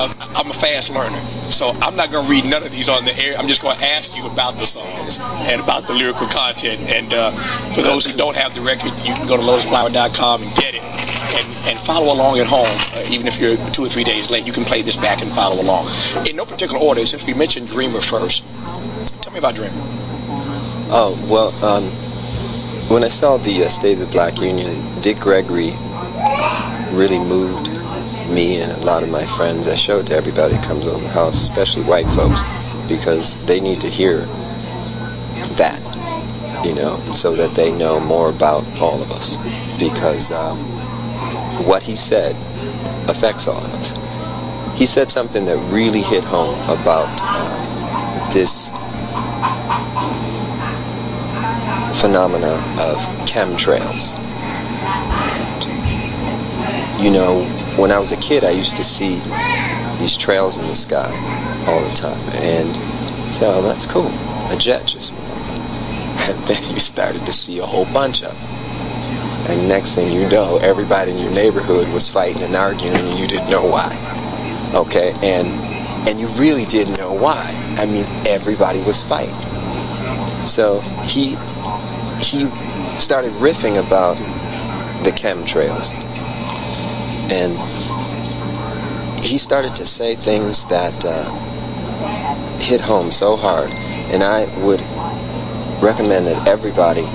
I'm a fast learner, so I'm not going to read none of these on the air. I'm just going to ask you about the songs and about the lyrical content. And for those who don't have the record, you can go to lotusflower.com and get it. And follow along at home. Even if you're 2 or 3 days late, you can play this back and follow along. In no particular order, since we mentioned Dreamer first, tell me about Dreamer. Oh, well, when I saw the State of the Black Union, Dick Gregory really moved me and a lot of my friends. I show it to everybody that comes over the house, especially white folks, because they need to hear that, you know, so that they know more about all of us, because what he said affects all of us. He said something that really hit home about this phenomena of chemtrails. And, you know, when I was a kid, I used to see these trails in the sky all the time, and say, oh, that's cool, a jet just went over. And then you started to see a whole bunch of them. And next thing you know, everybody in your neighborhood was fighting and arguing, and you didn't know why. Okay, and you really didn't know why. I mean, everybody was fighting. So he started riffing about the chemtrails, and he started to say things that hit home so hard. And I would recommend that everybody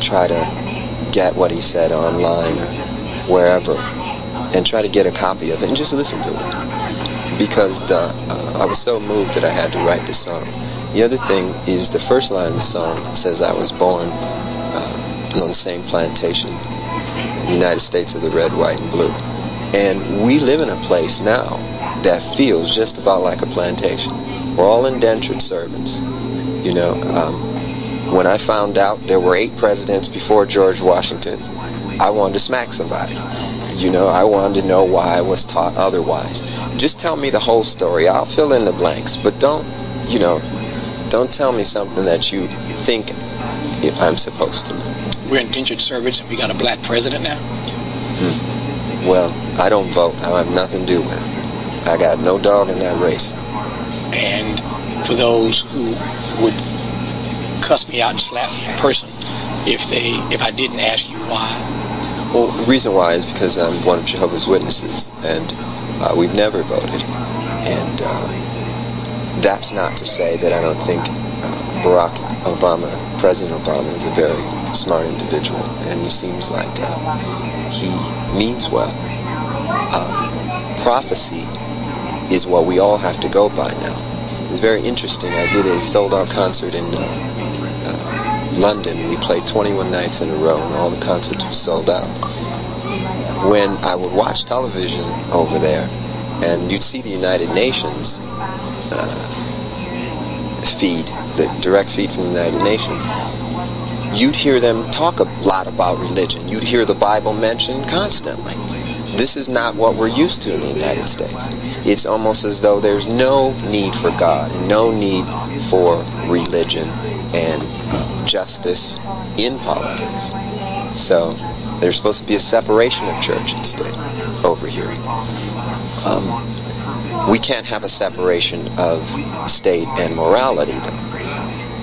try to get what he said online or wherever, and try to get a copy of it and just listen to it, because I was so moved that I had to write this song. The other thing is the first line of the song says I was born on the same plantation in the United States of the red, white, and blue. And we live in a place now that feels just about like a plantation. We're all indentured servants, you know. When I found out there were 8 presidents before George Washington, I wanted to smack somebody. You know, I wanted to know why I was taught otherwise. Just tell me the whole story. I'll fill in the blanks, but don't tell me something that you think I'm supposed to know. We're indentured servants, and we got a black president now? Well, I don't vote. I have nothing to do with it. I got no dog in that race. And for those who would cuss me out and slap me in person if I didn't ask you why? Well, the reason why is because I'm one of Jehovah's Witnesses, and we've never voted. And that's not to say that I don't think President Obama is a very smart individual, and he seems like he means well. Prophecy is what we all have to go by now. It's very interesting. I did a sold-out concert in London. We played 21 nights in a row, and all the concerts were sold out. When I would watch television over there, and you'd see the United Nations feed, the direct feed from the United Nations, you'd hear them talk a lot about religion. You'd hear the Bible mentioned constantly. This is not what we're used to in the United States. It's almost as though there's no need for God and no need for religion and justice in politics. So there's supposed to be a separation of church and state over here. We can't have a separation of state and morality, though.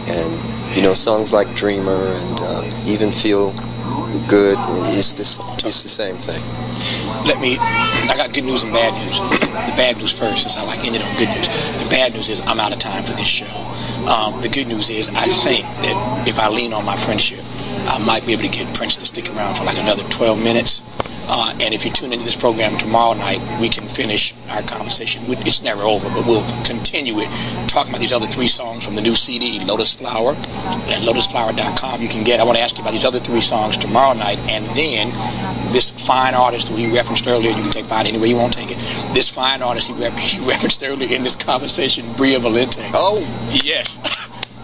And, you know, songs like Dreamer and even Feel Good, it's the same thing. I got good news and bad news. The bad news first, since I like ended on good news. The bad news is I'm out of time for this show. The good news is I think that if I lean on my friendship, I might be able to get Prince to stick around for like another 12 minutes. And if you tune into this program tomorrow night, we can finish our conversation. It's never over, but we'll continue it, talking about these other 3 songs from the new CD, Lotus Flower, at lotusflower.com. I want to ask you about these other 3 songs tomorrow night, and then this fine artist who he referenced earlier, you can take fine any way you want to take it, this fine artist he referenced earlier in this conversation, Bria Valente. Oh, yes.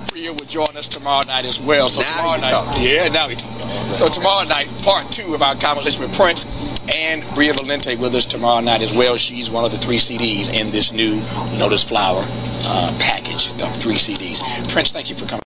Bria will join us tomorrow night as well. So now tomorrow night, talking. Yeah, now we talking. So tomorrow night, part 2 of our conversation with Prince, and Bria Valente with us tomorrow night as well. She's one of the 3 CDs in this new Lotus Flower package of 3 CDs. Prince, thank you for coming.